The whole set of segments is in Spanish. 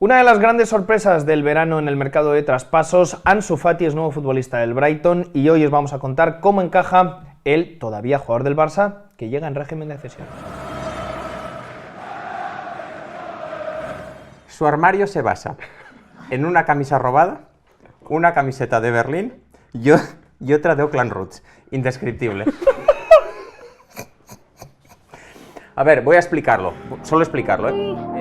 Una de las grandes sorpresas del verano en el mercado de traspasos, Ansu Fati es nuevo futbolista del Brighton y hoy os vamos a contar cómo encaja el todavía jugador del Barça que llega en régimen de cesión. Su armario se basa en una camisa robada, una camiseta de Berlín y otra de Oakland Roots. Indescriptible. A ver, voy a explicarlo, solo explicarlo, ¿eh?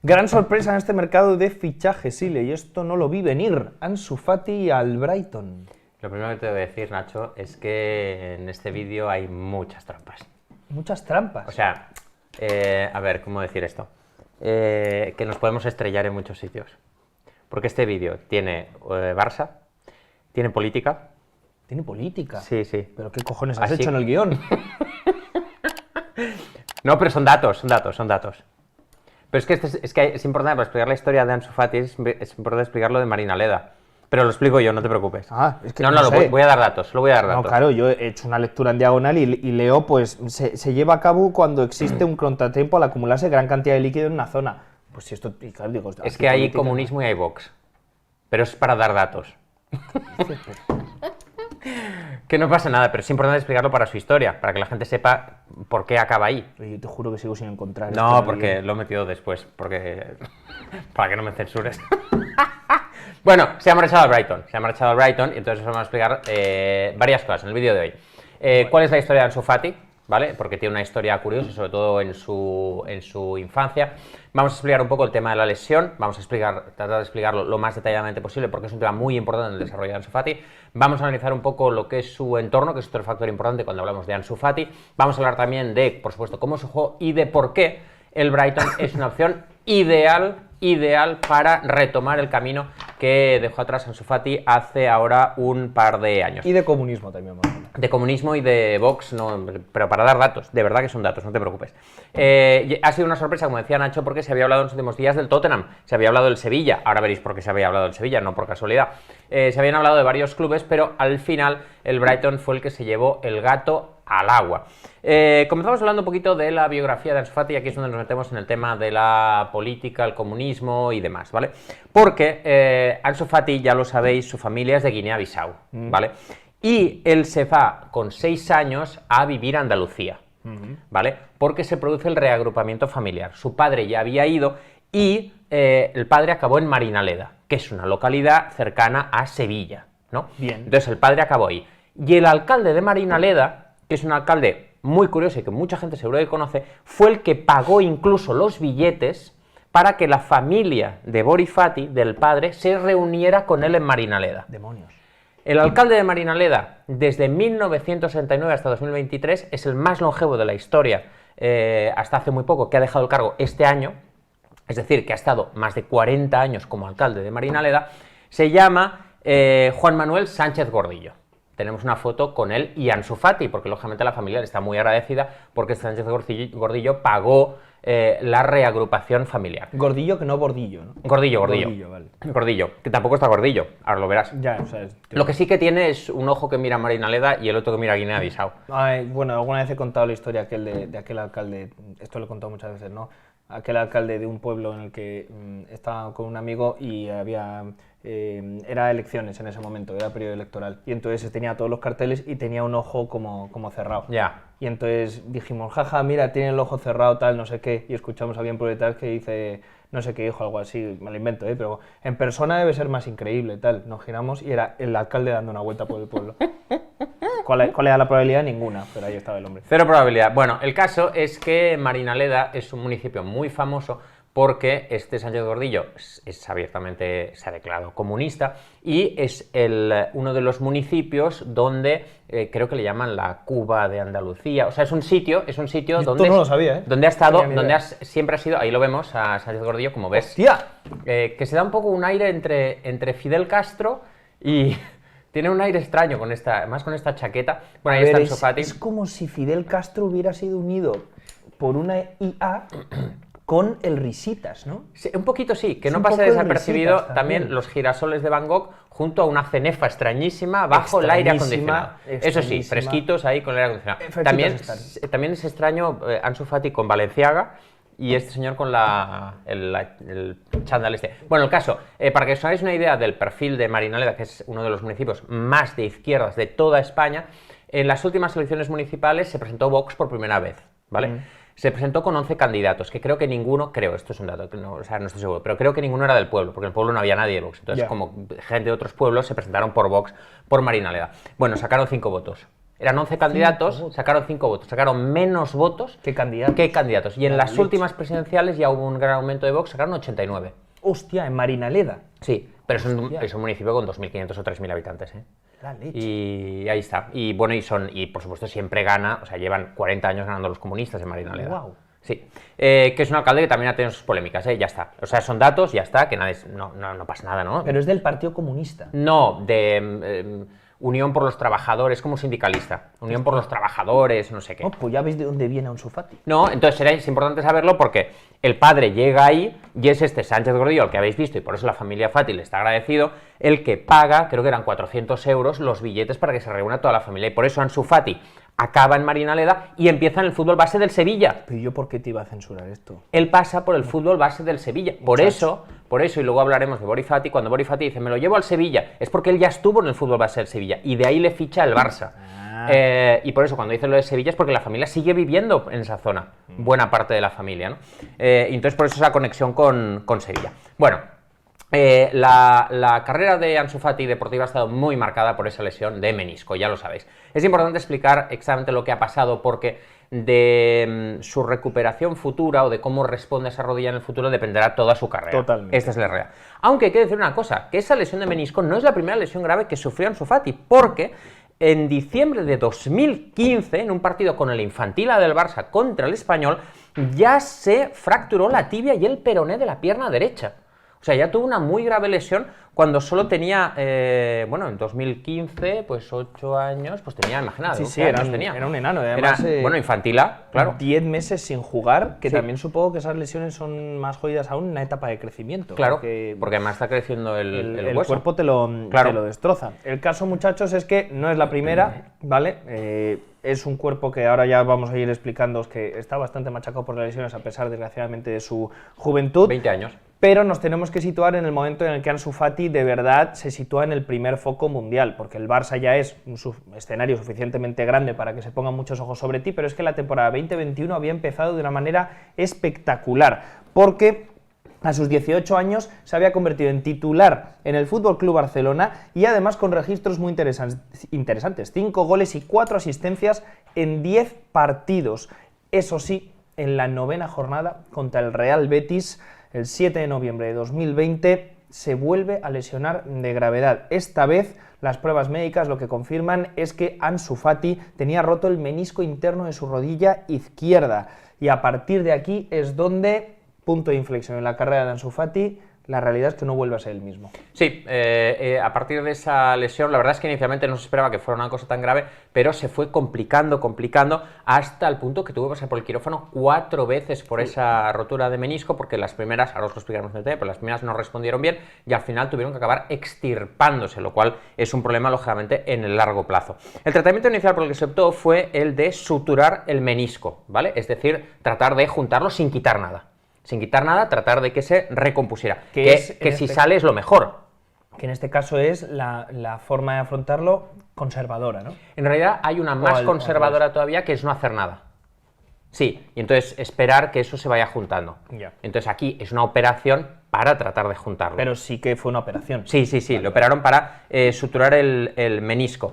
Gran sorpresa en este mercado de fichajes, Sile, y esto no lo vi venir. Ansu Fati al Brighton. Lo primero que te voy a decir, Nacho, es que en este vídeo hay muchas trampas. Muchas trampas. O sea, a ver, ¿cómo decir esto? Que nos podemos estrellar en muchos sitios. Porque este vídeo tiene Barça, tiene política. ¿Tiene política? Sí, sí. ¿Pero qué cojones has Así... hecho en el guión? No, pero son datos. Pero es que, es importante para explicar la historia de Ansu Fati, es importante explicarlo de Marina Leda. Pero lo explico yo, no te preocupes. Ah, es que no, sé. voy a dar datos, solo voy a dar datos. No, claro, yo he hecho una lectura en diagonal y leo, pues, se lleva a cabo cuando existe un contratiempo al acumularse gran cantidad de líquido en una zona. Pues si esto, y claro, digo... Es que hay política, comunismo y hay Vox. Pero es para dar datos. Que no pasa nada, pero es importante explicarlo para su historia, para que la gente sepa por qué acaba ahí. Yo te juro que sigo sin encontrar. No, porque lo he metido después, porque para que no me censures. Bueno, se ha marchado al Brighton, y entonces os vamos a explicar varias cosas en el vídeo de hoy. ¿Cuál es la historia de Ansu Fati? ¿Vale? Porque tiene una historia curiosa, sobre todo en su infancia. Vamos a explicar un poco el tema de la lesión, vamos a tratar de explicarlo lo más detalladamente posible, porque es un tema muy importante en el desarrollo de Ansu Fati. Vamos a analizar un poco lo que es su entorno, que es otro factor importante cuando hablamos de Ansu Fati. Vamos a hablar también de, por supuesto, cómo se jugó y de por qué el Brighton es una opción ideal para retomar el camino que dejó atrás Ansu Fati hace ahora un par de años. Y de comunismo también. De comunismo y de Vox, no, pero para dar datos, de verdad que son datos, no te preocupes. Ha sido una sorpresa, como decía Nacho, porque se había hablado en los últimos días del Tottenham, se había hablado del Sevilla, ahora veréis por qué se había hablado del Sevilla, no por casualidad. Se habían hablado de varios clubes, pero al final el Brighton fue el que se llevó el gato al agua. Comenzamos hablando un poquito de la biografía de Ansu Fati, y aquí es donde nos metemos en el tema de la política, el comunismo y demás, ¿vale? Porque Ansu Fati, ya lo sabéis, su familia es de Guinea-Bissau, ¿vale? Y él se va con 6 años a vivir a Andalucía, ¿vale? Porque se produce el reagrupamiento familiar. Su padre ya había ido y el padre acabó en Marinaleda, que es una localidad cercana a Sevilla, ¿no? Bien. Entonces el padre acabó ahí. Y el alcalde de Marinaleda, que es un alcalde muy curioso y que mucha gente seguro que conoce, fue el que pagó incluso los billetes para que la familia de Boris Fati, del padre, se reuniera con él en Marinaleda. Demonios. El alcalde de Marinaleda, desde 1969 hasta 2023, es el más longevo de la historia, hasta hace muy poco, que ha dejado el cargo este año, es decir, que ha estado más de 40 años como alcalde de Marinaleda. Se llama Juan Manuel Sánchez Gordillo. Tenemos una foto con él y Ansu Fati, porque lógicamente la familia le está muy agradecida porque Sánchez Gordillo pagó la reagrupación familiar. Gordillo, que no bordillo, ¿no? Gordillo. Vale. Gordillo, que tampoco está gordillo, ahora lo verás. Ya, o sea, Lo que sí que tiene es un ojo que mira a Marinaleda y el otro que mira a Guinea-Bissau. Bueno, alguna vez he contado la historia de aquel alcalde, esto lo he contado muchas veces, ¿no? Aquel alcalde de un pueblo en el que estaba con un amigo y era elecciones en ese momento, era periodo electoral, y entonces tenía todos los carteles y tenía un ojo como cerrado. Ya. Y entonces dijimos, jaja, mira, tiene el ojo cerrado, tal, no sé qué, y escuchamos a alguien por detrás que dice, no sé qué dijo, algo así, me lo invento, pero en persona debe ser más increíble, tal. Nos giramos y era el alcalde dando una vuelta por el pueblo. ¿Cuál era la probabilidad? Ninguna, pero ahí estaba el hombre. Cero probabilidad. Bueno, el caso es que Marinaleda es un municipio muy famoso porque este Sánchez Gordillo es abiertamente, se ha declarado comunista y es uno de los municipios donde creo que le llaman la Cuba de Andalucía. O sea, es un sitio donde... no lo sabía, ¿eh? Donde ha estado, siempre ha sido, ahí lo vemos a Sánchez Gordillo, como ves. ¡Hostia! Que se da un poco un aire entre Fidel Castro y... Tiene un aire extraño además con esta chaqueta. Bueno, ahí está Ansu Fati. Es como si Fidel Castro hubiera sido unido por una IA con el Risitas, ¿no? Sí, un poquito sí, que no pase desapercibido también los girasoles de Van Gogh junto a una cenefa extrañísima bajo el aire acondicionado. Eso sí, extrañísima. fresquitos ahí con el aire acondicionado. Fresquitos También es extraño Ansu Fati con Balenciaga y este señor con el chándal este. Bueno, el caso, para que os hagáis una idea del perfil de Marinaleda, que es uno de los municipios más de izquierdas de toda España, en las últimas elecciones municipales se presentó Vox por primera vez, ¿vale? Se presentó con 11 candidatos, que creo que ninguno, esto es un dato, que no, o sea, no estoy seguro, pero creo que ninguno era del pueblo, porque en el pueblo no había nadie de Vox. Entonces, como gente de otros pueblos se presentaron por Vox, por Marinaleda. Bueno, sacaron 5 votos. Eran 11 candidatos, sacaron 5 votos, sacaron menos votos ¿Qué candidatos? que candidatos. Y en las últimas presidenciales ya hubo un gran aumento de Vox, sacaron 89. Hostia, en Marinaleda. Sí, pero es un municipio con 2.500 o 3.000 habitantes, ¿eh? La leche. Y ahí está. Y bueno, y por supuesto siempre gana, o sea, llevan 40 años ganando los comunistas en Marinaleda. Guau. Sí. Que es un alcalde que también ha tenido sus polémicas, ya está. O sea, son datos, ya está, que no pasa nada, ¿no? Pero es del Partido Comunista. No, de Unión por los Trabajadores, como sindicalista. Unión por los Trabajadores, no sé qué. Oh, pues ya veis de dónde viene Ansu Fati. No, entonces es importante saberlo porque el padre llega ahí y es este Sánchez Gordillo, al que habéis visto, y por eso la familia Fati le está agradecido, el que paga, creo que eran 400 euros, los billetes para que se reúna toda la familia. Y por eso Ansu Fati acaba en Marinaleda y empieza en el fútbol base del Sevilla. Pero yo, ¿por qué te iba a censurar esto? Él pasa por el fútbol base del Sevilla. Por eso, y luego hablaremos de Bori Fati, cuando Bori Fati dice, me lo llevo al Sevilla, es porque él ya estuvo en el fútbol base del Sevilla y de ahí le ficha el Barça. Y por eso cuando dice lo de Sevilla es porque la familia sigue viviendo en esa zona, buena parte de la familia, ¿no? Y entonces por eso esa conexión con Sevilla. Bueno, la carrera de Ansu Fati deportiva ha estado muy marcada por esa lesión de menisco, ya lo sabéis. Es importante explicar exactamente lo que ha pasado porque de su recuperación futura o de cómo responde esa rodilla en el futuro dependerá toda su carrera. Totalmente. Esta es la realidad. Aunque hay que decir una cosa, que esa lesión de menisco no es la primera lesión grave que sufrió Ansu Fati, porque en diciembre de 2015, en un partido con el Infantila del Barça contra el Español, ya se fracturó la tibia y el peroné de la pierna derecha. O sea, ya tuvo una muy grave lesión cuando solo tenía, en 2015, pues 8 años, pues tenía, imagínate, Sí, era un enano. Además, Infantila, claro. 10 meses sin jugar, que Sí. también supongo que esas lesiones son más jodidas aún en una etapa de crecimiento. Claro, porque además está creciendo el hueso. cuerpo te lo destroza. El caso, muchachos, es que no es la primera, ¿vale? Es un cuerpo que ahora ya vamos a ir explicándoos que está bastante machacado por las lesiones a pesar, desgraciadamente, de su juventud. 20 años. Pero nos tenemos que situar en el momento en el que Ansu Fati de verdad se sitúa en el primer foco mundial, porque el Barça ya es un escenario suficientemente grande para que se pongan muchos ojos sobre ti, pero es que la temporada 2021 había empezado de una manera espectacular, porque a sus 18 años se había convertido en titular en el FC Barcelona y además con registros muy interesantes, 5 goles y 4 asistencias en 10 partidos. Eso sí, en la 9ª jornada contra el Real Betis, el 7 de noviembre de 2020, se vuelve a lesionar de gravedad. Esta vez las pruebas médicas lo que confirman es que Ansu Fati tenía roto el menisco interno de su rodilla izquierda y a partir de aquí es donde, punto de inflexión en la carrera de Ansu Fati, la realidad es que no vuelve a ser el mismo. Sí, a partir de esa lesión, la verdad es que inicialmente no se esperaba que fuera una cosa tan grave, pero se fue complicando, hasta el punto que tuvo que pasar por el quirófano 4 veces por esa rotura de menisco, porque las primeras, ahora os lo explicaremos en detalle, pero las primeras no respondieron bien y al final tuvieron que acabar extirpándose, lo cual es un problema, lógicamente, en el largo plazo. El tratamiento inicial por el que se optó fue el de suturar el menisco, ¿vale? Es decir, tratar de juntarlo sin quitar nada. Sin quitar nada, tratar de que se recompusiera. Que si sale es lo mejor. Que en este caso es la forma de afrontarlo conservadora, ¿no? En realidad hay una más conservadora todavía, que es no hacer nada. Sí, y entonces esperar que eso se vaya juntando. Ya. Entonces aquí es una operación para tratar de juntarlo. Pero sí que fue una operación. Sí, vale. Lo operaron para suturar el menisco.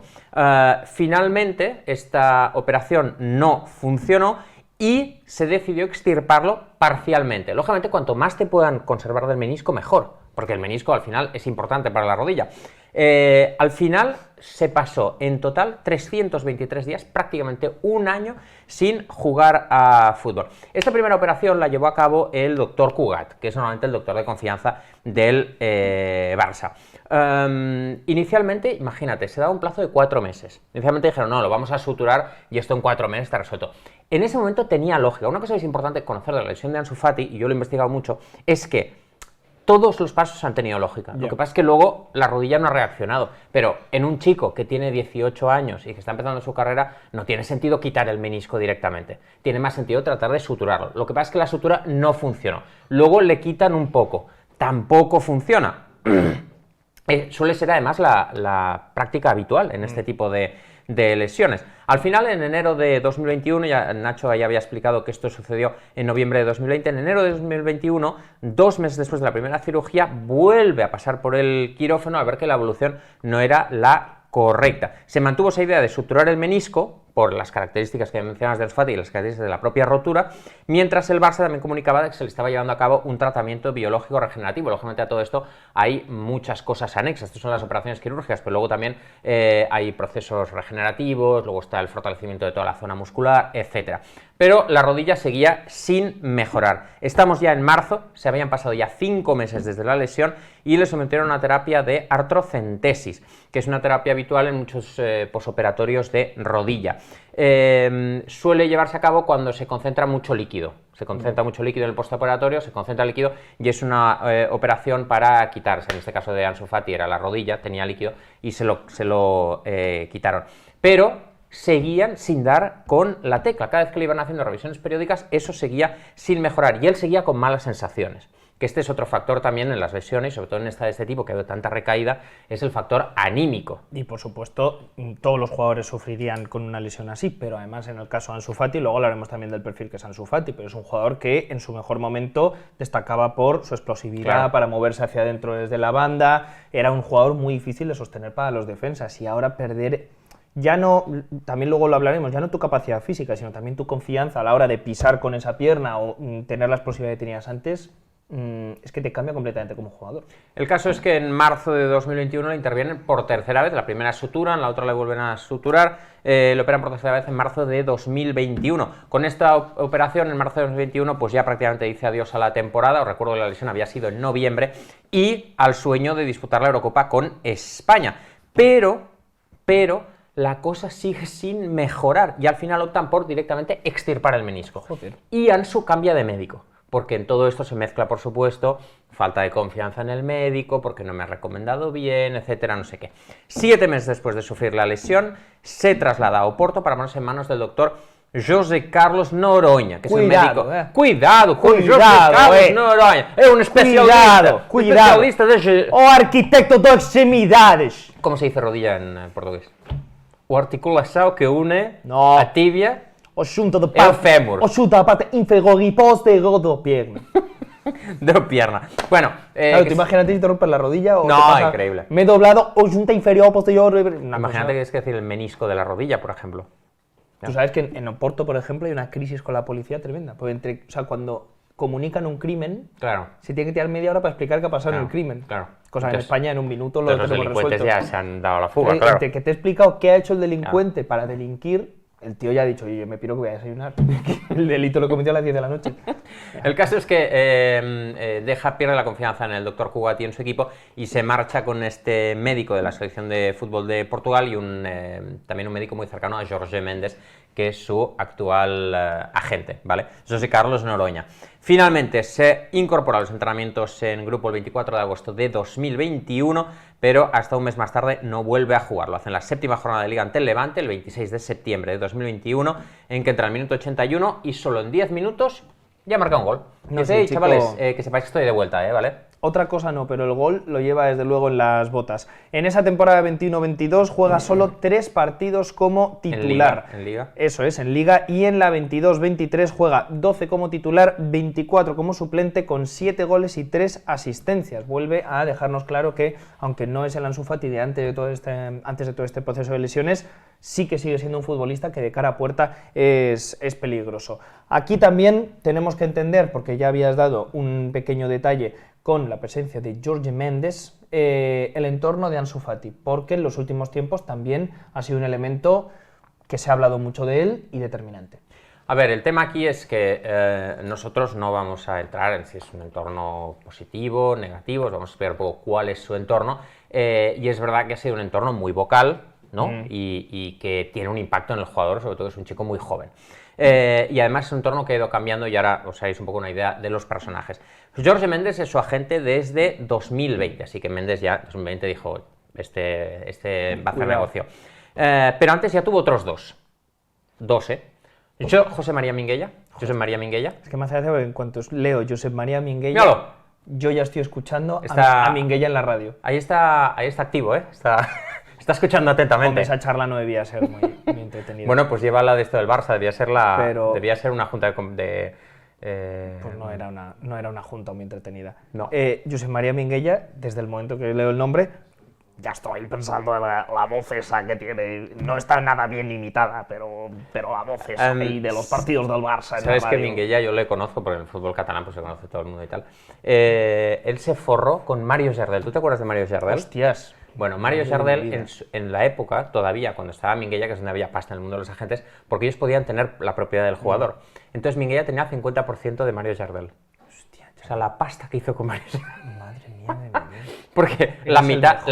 Finalmente, esta operación no funcionó y se decidió extirparlo parcialmente. Lógicamente, cuanto más te puedan conservar del menisco, mejor, porque el menisco al final es importante para la rodilla. Al final se pasó en total 323 días, prácticamente un año, sin jugar a fútbol. Esta primera operación la llevó a cabo el doctor Cugat, que es normalmente el doctor de confianza del Barça. Inicialmente, imagínate, se daba un plazo de 4 meses. Inicialmente dijeron, no, lo vamos a suturar y esto en 4 meses está resuelto. En ese momento tenía lógica. Una cosa que es importante conocer de la lesión de Ansu Fati, y yo lo he investigado mucho, es que todos los pasos han tenido lógica. Lo que pasa es que luego la rodilla no ha reaccionado. Pero en un chico que tiene 18 años y que está empezando su carrera, no tiene sentido quitar el menisco directamente. Tiene más sentido tratar de suturarlo. Lo que pasa es que la sutura no funcionó. Luego le quitan un poco. Tampoco funciona. Suele ser además la práctica habitual en este tipo de lesiones. Al final, en enero de 2021, ya Nacho ya había explicado que esto sucedió en noviembre de 2020, en enero de 2021, 2 meses después de la primera cirugía, vuelve a pasar por el quirófano a ver que la evolución no era la correcta. Se mantuvo esa idea de suturar el menisco por las características que mencionas de Ansu Fati y las características de la propia rotura, mientras el Barça también comunicaba que se le estaba llevando a cabo un tratamiento biológico regenerativo. Lógicamente a todo esto hay muchas cosas anexas. Estas son las operaciones quirúrgicas, pero luego también hay procesos regenerativos, luego está el fortalecimiento de toda la zona muscular, etcétera. Pero la rodilla seguía sin mejorar. Estamos ya en marzo, se habían pasado ya 5 meses desde la lesión y le sometieron a una terapia de artrocentesis, que es una terapia habitual en muchos posoperatorios de rodilla. Suele llevarse a cabo cuando se concentra mucho líquido. Se concentra mucho líquido en el postoperatorio, se concentra líquido y es una operación para quitarse. En este caso de Ansu Fati era la rodilla, tenía líquido y se lo quitaron. Pero seguían sin dar con la tecla. Cada vez que le iban haciendo revisiones periódicas, eso seguía sin mejorar y él seguía con malas sensaciones. Que este es otro factor también en las lesiones, sobre todo en esta de este tipo que ha habido tanta recaída, es el factor anímico. Y por supuesto, todos los jugadores sufrirían con una lesión así, pero además en el caso de Ansu Fati, luego hablaremos también del perfil que es Ansu Fati, pero es un jugador que en su mejor momento destacaba por su explosividad, claro, para moverse hacia adentro desde la banda, era un jugador muy difícil de sostener para los defensas y ahora perder... Ya no, también luego lo hablaremos, ya no tu capacidad física, sino también tu confianza a la hora de pisar con esa pierna o tener la explosividad que tenías antes, es que te cambia completamente como jugador. El caso es que en marzo de 2021 le intervienen por tercera vez, la primera suturan, la otra le vuelven a suturar, le operan por tercera vez en marzo de 2021. Con esta operación en marzo de 2021 pues ya prácticamente dice adiós a la temporada, os recuerdo que la lesión había sido en noviembre, y al sueño de disputar la Eurocopa con España. Pero la cosa sigue sin mejorar y al final optan por directamente extirpar el menisco. Joder. Y Ansu cambia de médico, porque en todo esto se mezcla, por supuesto, falta de confianza en el médico, porque no me ha recomendado bien, etcétera, no sé qué. 7 meses después de sufrir la lesión, se traslada a Oporto para ponerse en manos del doctor José Carlos Noronha, que es el médico. Cuidado con José Carlos Noronha, é un especialista. Especialista de... O arquitecto de extremidades. ¿Cómo se dice rodilla en portugués? O articulación que une No. a tibia O xunto de e o fémur. O xunto da parte inferior e posterior do pierna. De pierna. Bueno, Claro, tú imagínate si te rompes la rodilla o No, te pasa, increíble. me he doblado o junta inferior o posterior. Imagínate que es que decir el menisco de la rodilla, por ejemplo. Tú sabes que en Oporto, por ejemplo, hay una crisis con la policía tremenda. Porque o sea, cuando comunican un crimen, Claro. se tiene que tirar media hora para explicar qué ha pasado en el crimen. Claro. Cosa que en Entonces- España en un minuto lo Entonces los tenemos delincuentes resuelto. ya se han dado la fuga, claro. Entre que te he explicado qué ha hecho el delincuente para delinquir, el tío ya ha dicho, oye, yo me piro que voy a desayunar. El delito lo cometió a las 10 de la noche. El caso es que pierde la confianza en el doctor Cugat y en su equipo y se marcha con este médico de la selección de fútbol de Portugal y también un médico muy cercano a Jorge Mendes, que es su actual agente, ¿vale? José Carlos Noronha. Finalmente se incorpora a los entrenamientos en grupo el 24 de agosto de 2021, pero hasta un mes más tarde no vuelve a jugar. Lo hace en la 7ª jornada de Liga ante el Levante, el 26 de septiembre de 2021, en que entra al minuto 81 y solo en 10 minutos ya marca un gol. No Dice, sé, "Hey, chico". chavales, que sepáis que estoy de vuelta, ¿vale? Otra cosa no, pero el gol lo lleva desde luego en las botas. En esa temporada 21-22 juega solo 3 partidos como titular. En Liga. Eso es, en Liga. Y en la 22-23 juega 12 como titular, 24 como suplente, con 7 goles y 3 asistencias. Vuelve a dejarnos claro que, aunque no es el Ansu Fati de antes de todo este proceso de lesiones, sí que sigue siendo un futbolista que de cara a puerta es peligroso. Aquí también tenemos que entender, porque ya habías dado un pequeño detalle con la presencia de Jorge Mendes, el entorno de Ansu Fati, porque en los últimos tiempos también ha sido un elemento que se ha hablado mucho de él y determinante. A ver, el tema aquí es que nosotros no vamos a entrar en si es un entorno positivo, negativo, vamos a explicar un poco cuál es su entorno, y es verdad que ha sido un entorno muy vocal, ¿no? Y que tiene un impacto en el jugador, sobre todo que es un chico muy joven. Y además es un entorno que ha ido cambiando y ahora os haréis un poco una idea de los personajes. Jorge Méndez es su agente desde 2020, así que Méndez ya en 2020 dijo, este va a hacer negocio. Pero antes ya tuvo otros dos, ¿eh? Yo, José María Minguella. José María Minguella. Es que me hace gracia porque en cuanto leo Josep María Minguella, ¡Míralo! yo ya estoy escuchando Está... a Minguella en la radio. Ahí está activo, ¿eh? Está escuchando atentamente. Hombre, esa charla no debía ser muy entretenida. Bueno, pues lleva la de esto del Barça, debía ser una junta de pues no era una junta muy entretenida. No. Josep María Minguella, desde el momento que leo el nombre, ya estoy pensando en la voz esa que tiene. No está nada bien imitada, pero la voz esa ahí de los partidos del Barça. Sabes que Minguella yo le conozco, porque en el fútbol catalán pues se conoce todo el mundo y tal. Él se forró con Mario Jardel. ¿Tú te acuerdas de Mario Jardel? Hostias. Bueno, Mario Jardel en la época, todavía, cuando estaba Minguella, que es donde había pasta en el mundo de los agentes, porque ellos podían tener la propiedad del jugador. Entonces Minguella tenía 50% de Mario Jardel. Hostia, o sea, la pasta que hizo con Mario Jardel. Madre mía de mi vida. Porque la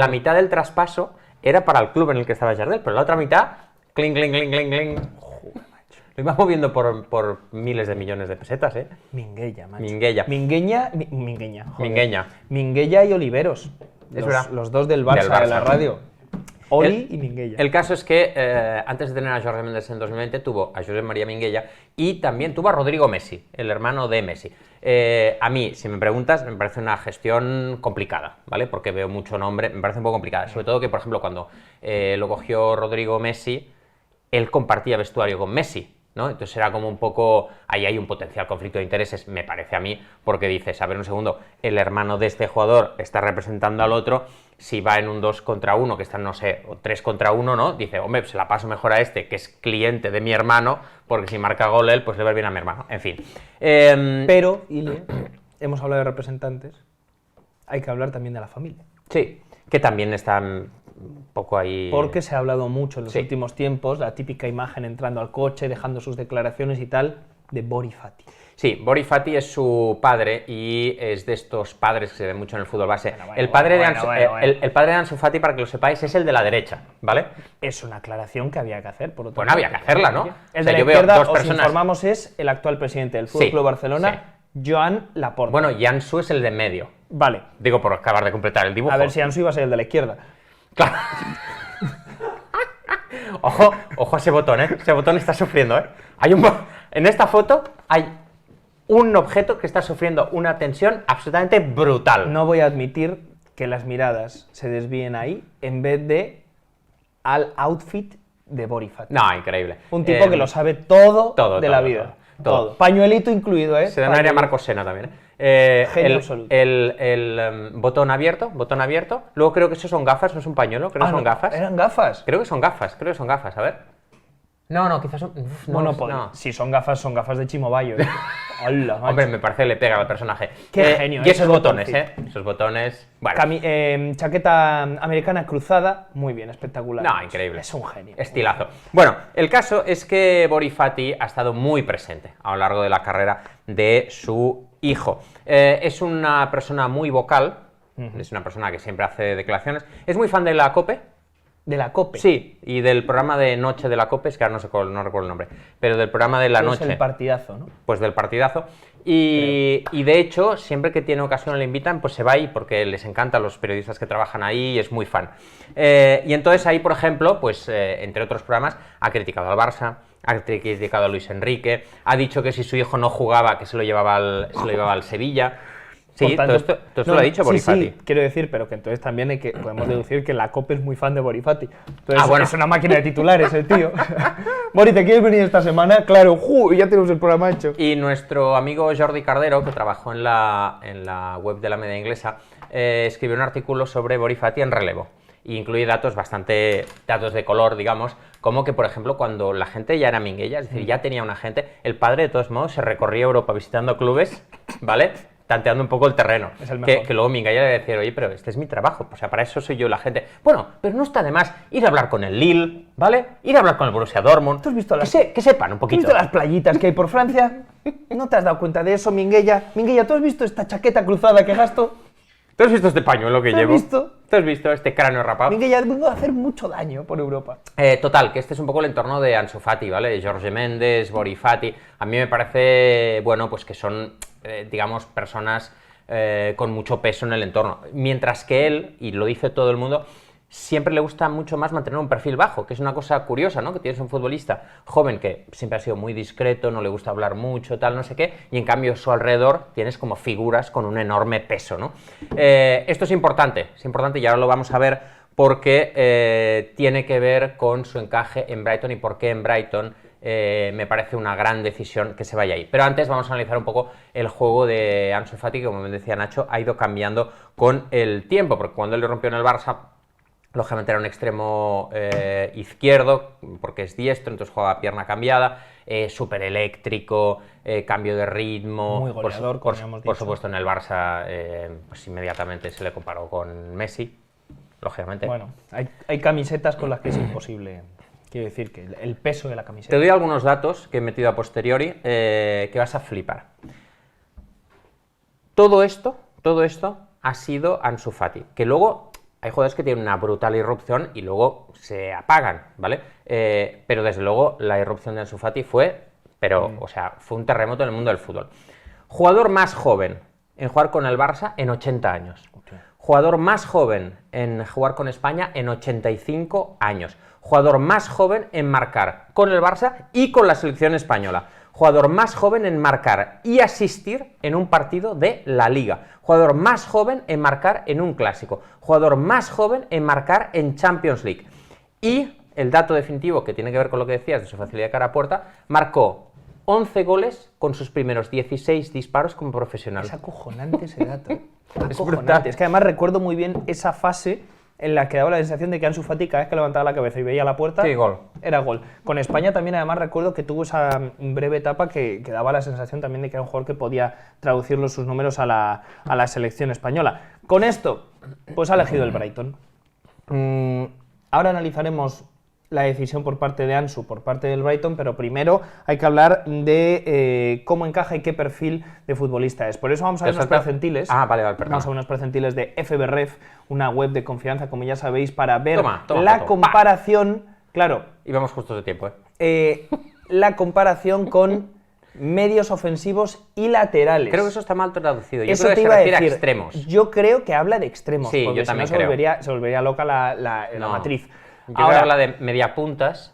mitad del traspaso era para el club en el que estaba Jardel, pero la otra mitad, cling, cling, cling, cling, cling. Lo iba moviendo por miles de millones de pesetas, ¿eh? Minguella, macho. Minguella. Minguella. Joder. Minguella. Minguella y Oliveros. Es verdad. Los dos del Barça, de la radio. Oli y Minguella. El caso es que antes de tener a Jorge Méndez en 2020 tuvo a Josep María Minguella y también tuvo a Rodrigo Messi, el hermano de Messi. A mí, si me preguntas, me parece una gestión complicada, ¿vale? Porque veo mucho nombre, me parece un poco complicada. Sobre todo que, por ejemplo, cuando lo cogió Rodrigo Messi, él compartía vestuario con Messi, ¿no? Entonces era como un poco, ahí hay un potencial conflicto de intereses, me parece a mí, porque dices, a ver un segundo, el hermano de este jugador está representando al otro, si va en un 2 contra 1, que están, no sé, o 3 contra 1, ¿no? Dice, hombre, se la paso mejor a este, que es cliente de mi hermano, porque si marca gol él, pues le va bien a mi hermano, en fin. Pero, Ile, hemos hablado de representantes, hay que hablar también de la familia. Sí, que también están un poco ahí... Porque se ha hablado mucho en los últimos tiempos, la típica imagen entrando al coche, dejando sus declaraciones y tal, de Bori Fati. Sí, Bori Fati es su padre y es de estos padres que se ven mucho en el fútbol base. Bueno, el padre de Ansu Fati, para que lo sepáis, es el de la derecha, ¿vale? Es una aclaración que había que hacer, por otro Bueno, había que hacerla, ¿no? El de la izquierda, os informamos, es el actual presidente del Fútbol Club Barcelona, Joan Laporta. Bueno, y Ansu es el de en medio. Vale. Digo, por acabar de completar el dibujo. A ver si Ansu iba a ser el de la izquierda. Claro. Ojo a ese botón, ¿eh? Ese botón está sufriendo, ¿eh? En esta foto hay un objeto que está sufriendo una tensión absolutamente brutal. No voy a admitir que las miradas se desvíen ahí en vez de al outfit de Bori Fati. No, increíble. Un tipo que lo sabe todo de la vida. Todo. Pañuelito incluido, ¿eh? Se donaría a Marcos Sena también, ¿eh? Genio absoluto. El botón abierto. Luego creo que eso son gafas, no es un pañuelo, creo que son gafas. ¿Eran gafas? Creo que son gafas, a ver. No, quizás son... si son gafas de Chimo Bayo. Hola, hombre, me parece que le pega al personaje. Qué genio. Y esos botones, Esos botones... Bueno. Chaqueta americana cruzada, muy bien, espectacular. No, increíble. Es un genio. Estilazo. Bueno, el caso es que Bori Fati ha estado muy presente a lo largo de la carrera de su hijo. Es una persona muy vocal, es una persona que siempre hace declaraciones, es muy fan de la COPE. ¿De la COPE? Sí, y del programa de noche de la COPE, es que ahora no recuerdo el nombre, pero del programa de la noche. Es el partidazo, ¿no? Pues del partidazo. Y de hecho, siempre que tiene ocasión le invitan, pues se va ahí porque les encantan los periodistas que trabajan ahí y es muy fan. Y entonces ahí, por ejemplo, pues entre otros programas, ha criticado al Barça, ha criticado a Luis Enrique, ha dicho que si su hijo no jugaba, que se lo llevaba al Sevilla. Sí, tanto, todo esto lo ha dicho Bori Fati. Sí, quiero decir, pero que entonces también podemos deducir que la COPE es muy fan de Bori Fati. Entonces es una máquina de titulares el tío. Bori, ¿te quieres venir esta semana? Claro, ya tenemos el programa hecho. Y nuestro amigo Jordi Cardero, que trabajó en la web de la Media Inglesa, escribió un artículo sobre Bori Fati en relevo. Y incluye datos de color, digamos, como que, por ejemplo, cuando la gente ya era Minguella, es decir, ya tenía un agente, el padre, de todos modos, se recorría Europa visitando clubes, ¿vale?, tanteando un poco el terreno. Es el mejor. Que luego Minguella le decía, oye, pero este es mi trabajo, o sea, para eso soy yo la gente. Bueno, pero no está de más ir a hablar con el Lille, ¿vale? Ir a hablar con el Borussia Dortmund. ¿Tú has visto que sepan un poquito. ¿Tú has visto las playitas que hay por Francia? ¿No te has dado cuenta de eso, Minguella? Minguella, ¿tú has visto esta chaqueta cruzada que gasto? ¿Tú has visto este pañuelo que llevo? ¿Has visto? ¿Tú has visto este cráneo rapado? Que ya vengo a hacer mucho daño por Europa. Total, que este es un poco el entorno de Ansu Fati, ¿vale? Jorge Méndez, Bori Fati. A mí me parece, bueno, pues que son, digamos, personas con mucho peso en el entorno. Mientras que él, y lo dice todo el mundo, siempre le gusta mucho más mantener un perfil bajo, que es una cosa curiosa, ¿no? Que tienes un futbolista joven que siempre ha sido muy discreto, no le gusta hablar mucho, tal, no sé qué, y en cambio a su alrededor tienes como figuras con un enorme peso, ¿no? Esto es importante y ahora lo vamos a ver porque tiene que ver con su encaje en Brighton y por qué en Brighton me parece una gran decisión que se vaya ahí. Pero antes vamos a analizar un poco el juego de Ansu Fati, que como me decía Nacho, ha ido cambiando con el tiempo, porque cuando él le rompió en el Barça, lógicamente era un extremo izquierdo, porque es diestro, entonces juega a pierna cambiada, súper eléctrico, cambio de ritmo. Muy goleador, por supuesto, en el Barça pues inmediatamente se le comparó con Messi, lógicamente. Bueno, hay camisetas con las que es imposible. Quiero decir que el peso de la camiseta. Te doy algunos datos que he metido a posteriori que vas a flipar. Todo esto ha sido Ansu Fati, que luego hay jugadores que tienen una brutal irrupción y luego se apagan, ¿vale? Pero desde luego la irrupción de Ansu Fati fue un terremoto en el mundo del fútbol. Jugador más joven en jugar con el Barça en 80 años. Jugador más joven en jugar con España en 85 años. Jugador más joven en marcar con el Barça y con la selección española. Jugador más joven en marcar y asistir en un partido de la Liga. Jugador más joven en marcar en un clásico. Jugador más joven en marcar en Champions League. Y el dato definitivo que tiene que ver con lo que decías de su facilidad de cara a puerta, marcó 11 goles con sus primeros 16 disparos como profesional. Es acojonante ese dato. Es que además recuerdo muy bien esa fase en la que daba la sensación de que Ansu Fati cada vez que levantaba la cabeza y veía la puerta, sí, gol. Era gol. Con España también además recuerdo que tuvo esa breve etapa que daba la sensación también de que era un jugador que podía traducirlo sus números a la selección española. Con esto, pues ha elegido el Brighton. Ahora analizaremos la decisión por parte de Ansu, por parte del Brighton, pero primero hay que hablar de cómo encaja y qué perfil de futbolista es. Por eso vamos a ver unos percentiles. Vale, perdón. Vamos a ver unos percentiles de FBref, una web de confianza, como ya sabéis, para ver la comparación. Claro. Y vamos justos de tiempo, la comparación con medios ofensivos y laterales. Creo que eso está mal traducido. Yo eso creo que te se iba a refiere decir. A extremos. Yo creo que habla de extremos. Sí, porque yo también si no creo. se volvería loca la matriz. Yo creo que habla de mediapuntas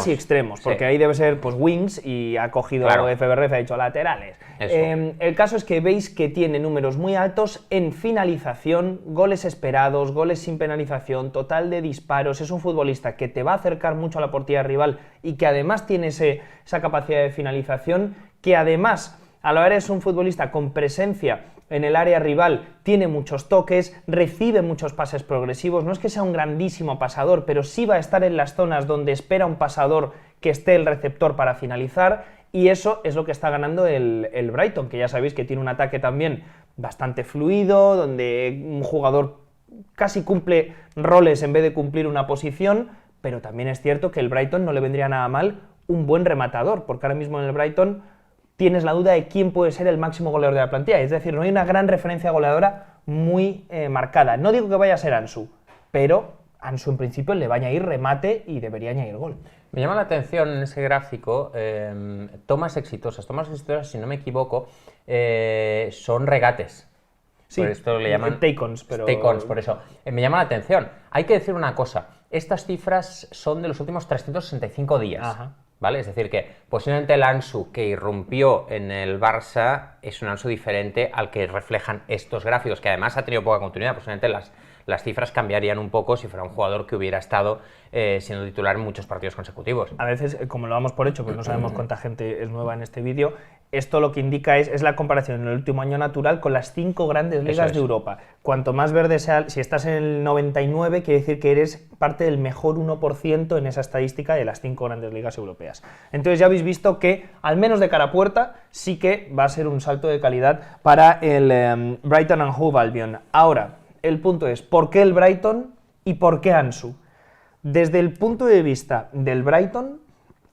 y extremos, porque ahí debe ser pues wings y ha cogido FBref y ha dicho laterales. El caso es que veis que tiene números muy altos en finalización, goles esperados, goles sin penalización, total de disparos. Es un futbolista que te va a acercar mucho a la portería rival y que además tiene esa capacidad de finalización, que además a la hora es un futbolista con presencia en el área rival, tiene muchos toques, recibe muchos pases progresivos. No es que sea un grandísimo pasador, pero sí va a estar en las zonas donde espera un pasador que esté el receptor para finalizar, y eso es lo que está ganando el Brighton, que ya sabéis que tiene un ataque también bastante fluido, donde un jugador casi cumple roles en vez de cumplir una posición, pero también es cierto que el Brighton no le vendría nada mal un buen rematador, porque ahora mismo en el Brighton tienes la duda de quién puede ser el máximo goleador de la plantilla. Es decir, no hay una gran referencia goleadora muy marcada. No digo que vaya a ser Ansu, pero Ansu en principio le va a añadir remate y debería añadir gol. Me llama la atención en ese gráfico tomas exitosas. Tomas exitosas, si no me equivoco, son regates. Sí, por esto le llaman take-ons, pero... Take-ons, por eso. Me llama la atención. Hay que decir una cosa. Estas cifras son de los últimos 365 días. Ajá. ¿Vale? Es decir, que posiblemente el Ansu que irrumpió en el Barça es un Ansu diferente al que reflejan estos gráficos, que además ha tenido poca continuidad. Posiblemente las cifras cambiarían un poco si fuera un jugador que hubiera estado siendo titular en muchos partidos consecutivos. A veces, como lo damos por hecho, pues no sabemos cuánta gente es nueva en este vídeo, esto lo que indica es la comparación en el último año natural con las 5 grandes ligas de Europa. Cuanto más verde sea, si estás en el 99, quiere decir que eres parte del mejor 1% en esa estadística de las 5 grandes ligas europeas. Entonces ya habéis visto que, al menos de cara a puerta, sí que va a ser un salto de calidad para el Brighton and Hove Albion. Ahora, el punto es, ¿por qué el Brighton y por qué Ansu? Desde el punto de vista del Brighton,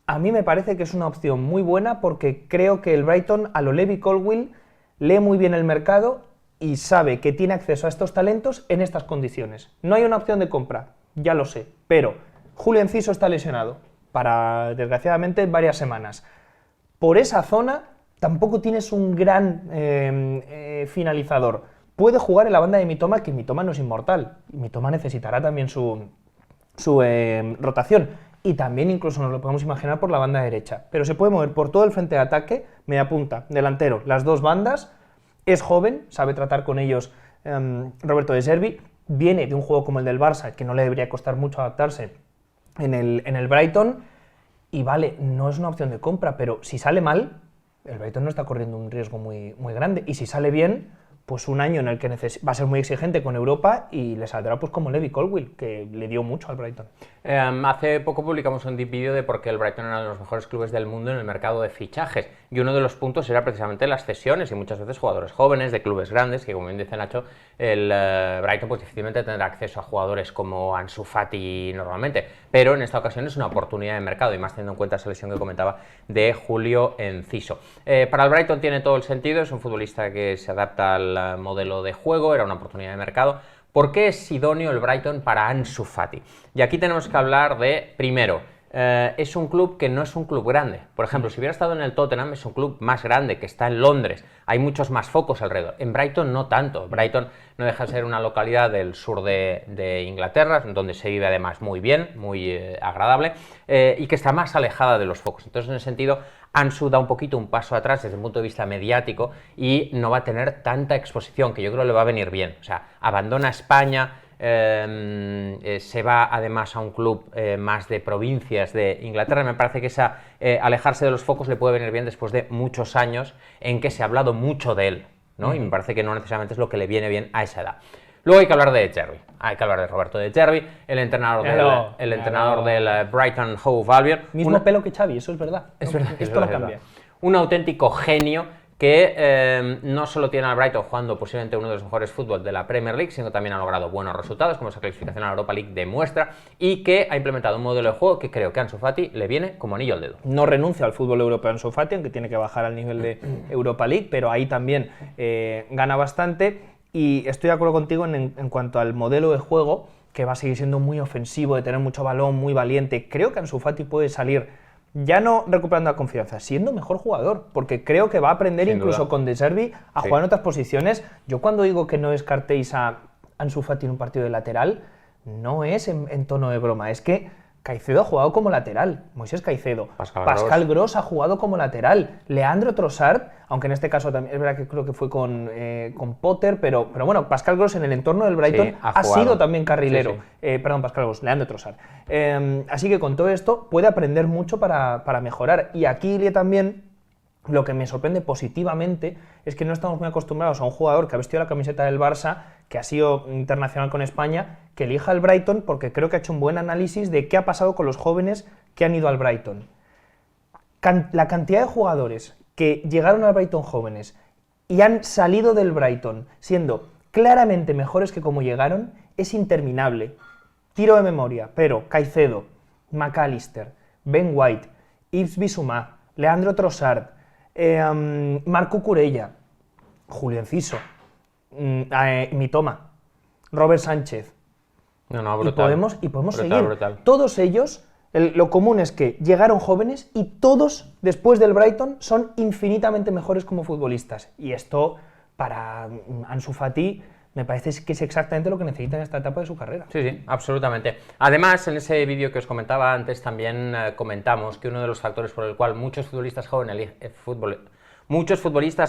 a mí me parece que es una opción muy buena, porque creo que el Brighton, a lo Levi Colwill, lee muy bien el mercado y sabe que tiene acceso a estos talentos en estas condiciones. No hay una opción de compra, ya lo sé, pero Julio Enciso está lesionado para, desgraciadamente, varias semanas. Por esa zona tampoco tienes un gran finalizador. Puede jugar en la banda de Mitoma, que Mitoma no es inmortal. Mitoma necesitará también su rotación. Y también incluso nos lo podemos imaginar por la banda derecha. Pero se puede mover por todo el frente de ataque, media punta, delantero, las dos bandas. Es joven, sabe tratar con ellos Roberto De Zerbi. Viene de un juego como el del Barça, que no le debería costar mucho adaptarse en el Brighton. Y vale, no es una opción de compra, pero si sale mal, el Brighton no está corriendo un riesgo muy, muy grande. Y si sale bien, pues un año en el que va a ser muy exigente con Europa y le saldrá pues como Levi Colwill, que le dio mucho al Brighton. Hace poco publicamos un vídeo de por qué el Brighton era uno de los mejores clubes del mundo en el mercado de fichajes, y uno de los puntos era precisamente las cesiones, y muchas veces jugadores jóvenes de clubes grandes, que como bien dice Nacho, el Brighton pues difícilmente tendrá acceso a jugadores como Ansu Fati normalmente, pero en esta ocasión es una oportunidad de mercado, y más teniendo en cuenta esa lesión que comentaba de Julio Enciso. Para el Brighton tiene todo el sentido, es un futbolista que se adapta al modelo de juego, era una oportunidad de mercado. ¿Por qué es idóneo el Brighton para Ansu Fati? Y aquí tenemos que hablar de, primero, es un club que no es un club grande. Por ejemplo, si hubiera estado en el Tottenham, es un club más grande, que está en Londres. Hay muchos más focos alrededor. En Brighton no tanto. Brighton no deja de ser una localidad del sur de Inglaterra, donde se vive además muy bien, muy agradable, y que está más alejada de los focos. Entonces, en ese sentido, Ansu da un poquito un paso atrás desde el punto de vista mediático y no va a tener tanta exposición, que yo creo que le va a venir bien. O sea, abandona España, se va además a un club más de provincias de Inglaterra. Me parece que alejarse de los focos le puede venir bien después de muchos años en que se ha hablado mucho de él, ¿no? Y me parece que no necesariamente es lo que le viene bien a esa edad. Luego hay que hablar de Zerbi, hay que hablar de Roberto De Zerbi, el entrenador del Brighton Hove Albion. Mismo pelo que Xavi, eso es verdad. Es verdad, esto lo cambia. Un auténtico genio que no solo tiene al Brighton jugando posiblemente uno de los mejores fútbol de la Premier League, sino también ha logrado buenos resultados, como esa clasificación a la Europa League demuestra, y que ha implementado un modelo de juego que creo que a Ansu Fati le viene como anillo al dedo. No renuncia al fútbol europeo Ansu Fati, aunque tiene que bajar al nivel de Europa League, pero ahí también gana bastante. Y estoy de acuerdo contigo en cuanto al modelo de juego, que va a seguir siendo muy ofensivo, de tener mucho balón, muy valiente. Creo que Ansu Fati puede salir, ya no recuperando la confianza, siendo mejor jugador, porque creo que va a aprender Sin incluso duda. con De Zerbi a jugar en otras posiciones. Yo cuando digo que no descartéis a Ansu Fati en un partido de lateral, no es en tono de broma, es que Caicedo ha jugado como lateral, Moisés Caicedo, Pascal Gross ha jugado como lateral, Leandro Trossard, aunque en este caso también es verdad que creo que fue con Potter, pero bueno, Pascal Gross en el entorno del Brighton sí, ha sido también carrilero, sí. Perdón, Pascal Gross, Leandro Trossard. Así que con todo esto puede aprender mucho para mejorar, y aquí Ilie también. Lo que me sorprende positivamente es que no estamos muy acostumbrados a un jugador que ha vestido la camiseta del Barça, que ha sido internacional con España, que elija el Brighton, porque creo que ha hecho un buen análisis de qué ha pasado con los jóvenes que han ido al Brighton. La cantidad de jugadores que llegaron al Brighton jóvenes y han salido del Brighton siendo claramente mejores que como llegaron es interminable. Tiro de memoria, pero Caicedo, McAllister, Ben White, Yves Bissouma, Leandro Trossard, Marco Curella, Julio Enciso, Mitoma, Robert Sánchez. No, brutal. Y podemos brutal, seguir. Brutal. Todos ellos, lo común es que llegaron jóvenes y todos, después del Brighton, son infinitamente mejores como futbolistas. Y esto, para Ansu Fati, me parece que es exactamente lo que necesita en esta etapa de su carrera. Sí, absolutamente. Además, en ese vídeo que os comentaba antes, también comentamos que uno de los factores por el cual muchos futbolistas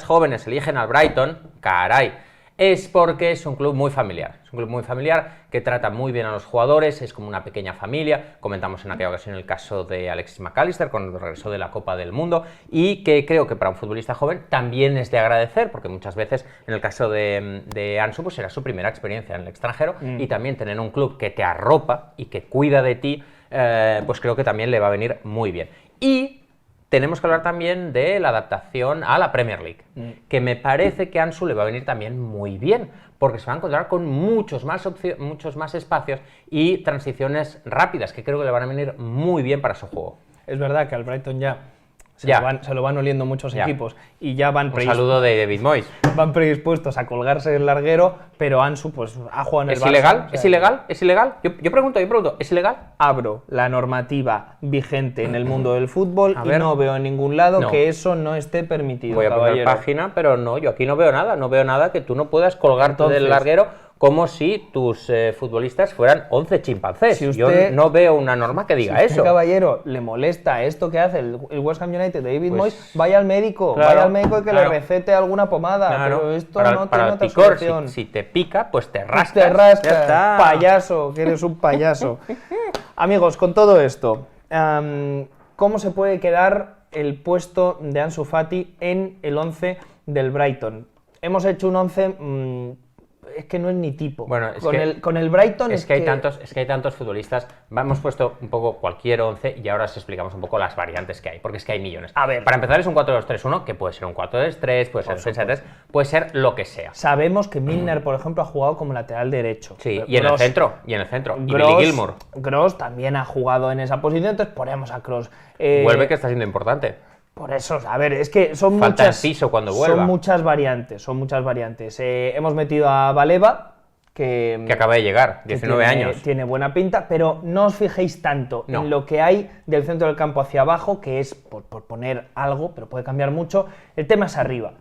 jóvenes eligen al Brighton, caray, es porque es un club muy familiar. Es un club muy familiar que trata muy bien a los jugadores, es como una pequeña familia. Comentamos en aquella ocasión el caso de Alexis McAllister cuando regresó de la Copa del Mundo, y que creo que para un futbolista joven también es de agradecer, porque muchas veces en el caso de Ansu pues era su primera experiencia en el extranjero, y también tener un club que te arropa y que cuida de ti, pues creo que también le va a venir muy bien. Y tenemos que hablar también de la adaptación a la Premier League, que me parece que a Ansu le va a venir también muy bien, porque se va a encontrar con muchos más espacios y transiciones rápidas, que creo que le van a venir muy bien para su juego. Es verdad que al Brighton ya se lo van oliendo muchos equipos y ya van Un saludo de David Moyes. van predispuestos a colgarse el larguero, pero Ansu pues ha jugado en el ¿Es Barça, ilegal? o sea, ¿Es ilegal? ¿Es ilegal? Yo pregunto, ¿es ilegal? abro la normativa vigente en el mundo del fútbol A y ver. no veo en ningún lado No. que eso no esté permitido, Voy a poner caballero. página, pero no, yo aquí no veo nada que tú no puedas colgarte del Entonces, larguero como si tus futbolistas fueran 11 chimpancés. Si usted- Yo no veo una norma que diga Si usted, eso. caballero, le molesta esto que hace el West Ham United de David Pues, Moyes, vaya al médico, claro, vaya al médico y que claro. le recete alguna pomada, Claro, pero esto para, no para tiene el otra picor, solución. si te pica, pues te rascas. Te rascas, Ya está. payaso, que eres un payaso. Amigos, con todo esto, ¿cómo se puede quedar el puesto de Ansu Fati en el 11 del Brighton? Hemos hecho un 11, es que no es ni tipo. Bueno, es con el Brighton Es que hay tantos futbolistas. Hemos puesto un poco cualquier 11 y ahora os explicamos un poco las variantes que hay, porque es que hay millones. A ver. Para empezar es un 4-2-3-1, que puede ser un 4-2-3, puede ser un 3-3, puede ser lo que sea. Sabemos que Milner, por ejemplo, ha jugado como lateral derecho. Sí, y en el centro, y Billy Gross, Gilmour. Gross también ha jugado en esa posición, entonces ponemos a Kroos. Vuelve, que está siendo importante. Por eso, a ver, es que son Falta muchas... Enciso cuando vuelva. Son muchas variantes. Hemos metido a Baleba, que acaba de llegar, que 19 tiene, años. Tiene buena pinta, pero no os fijéis tanto No. en lo que hay del centro del campo hacia abajo, que es, por poner algo, pero puede cambiar mucho, el tema es arriba.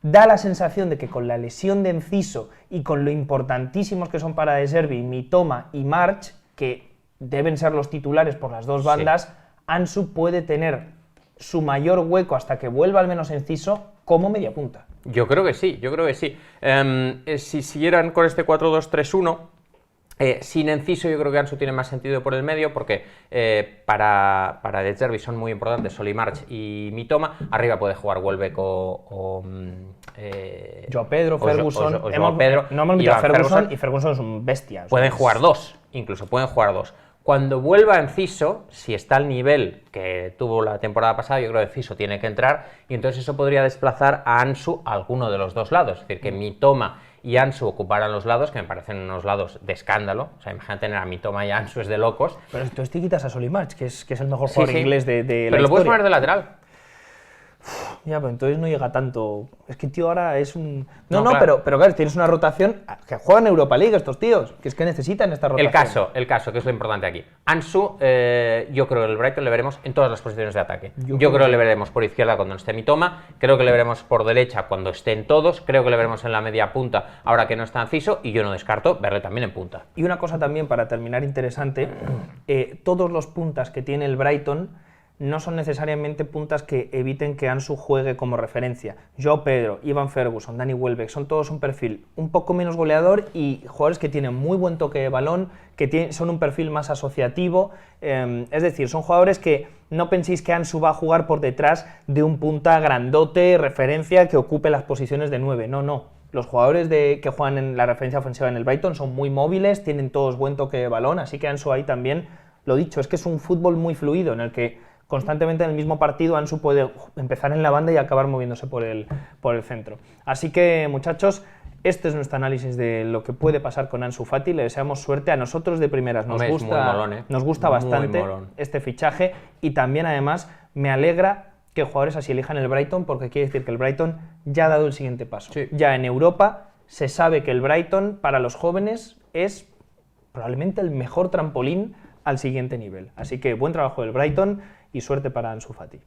Da la sensación de que con la lesión de Enciso y con lo importantísimos que son para De Zerbi, Mitoma y March, que deben ser los titulares por las dos bandas, Ansu puede tener su mayor hueco hasta que vuelva al menos Enciso como media punta. Yo creo que sí. Si siguieran con este 4-2-3-1, sin Enciso, yo creo que Ansu tiene más sentido por el medio, porque para De Zerbi son muy importantes Solly March y Mitoma. Arriba puede jugar Welbeck Joao Pedro, Ferguson. Joao Pedro, no hemos metido a Ivan Ferguson y Ferguson es un bestia. o sea, Pueden es- jugar dos, incluso pueden jugar dos. Cuando vuelva Enciso, si está al nivel que tuvo la temporada pasada, yo creo que Enciso tiene que entrar, y entonces eso podría desplazar a Ansu a alguno de los dos lados. Es decir, que Mitoma y Ansu ocuparan los lados, que me parecen unos lados de escándalo. O sea, imagínate tener a Mitoma y a Ansu, es de locos. Pero entonces te quitas a Solly March, que es el mejor jugador inglés de la Pero lo puedes historia. poner de lateral. Ya, pero entonces no llega tanto. Es que, tío, ahora es un... No, No, claro. pero claro, tienes una rotación que juegan Europa League estos tíos, que es que necesitan esta rotación. El caso, que es lo importante aquí. Ansu, yo creo que el Brighton le veremos en todas las posiciones de ataque. Yo creo que le veremos por izquierda cuando esté Mitoma, creo que le veremos por derecha cuando estén todos, creo que le veremos en la media punta ahora que no está Enciso, y yo no descarto verle también en punta. Y una cosa también, para terminar interesante, todos los puntas que tiene el Brighton no son necesariamente puntas que eviten que Ansu juegue como referencia. Joao Pedro, Ivan Ferguson, Danny Welbeck, son todos un perfil un poco menos goleador y jugadores que tienen muy buen toque de balón, que son un perfil más asociativo, es decir, son jugadores que no penséis que Ansu va a jugar por detrás de un punta grandote, referencia, que ocupe las posiciones de 9, no. Los jugadores que juegan en la referencia ofensiva en el Brighton son muy móviles, tienen todos buen toque de balón, así que Ansu ahí también, lo dicho, es que es un fútbol muy fluido en el que constantemente en el mismo partido Ansu puede empezar en la banda y acabar moviéndose por el centro. Así que, muchachos, este es nuestro análisis de lo que puede pasar con Ansu Fati. Le deseamos suerte. A nosotros de primeras nos Hombre, es gusta, muy molón, nos gusta muy bastante molón. este fichaje, y también además me alegra que jugadores así elijan el Brighton, porque quiere decir que el Brighton ya ha dado el siguiente paso. Sí. Ya en Europa se sabe que el Brighton para los jóvenes es probablemente el mejor trampolín al siguiente nivel. Así que buen trabajo del Brighton y suerte para Ansu Fati.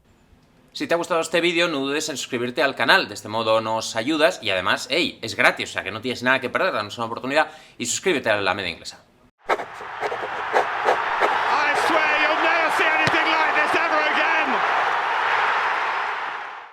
Si te ha gustado este vídeo, no dudes en suscribirte al canal, de este modo nos ayudas y además, hey, es gratis, o sea que no tienes nada que perder, danos una oportunidad y suscríbete a La Media Inglesa.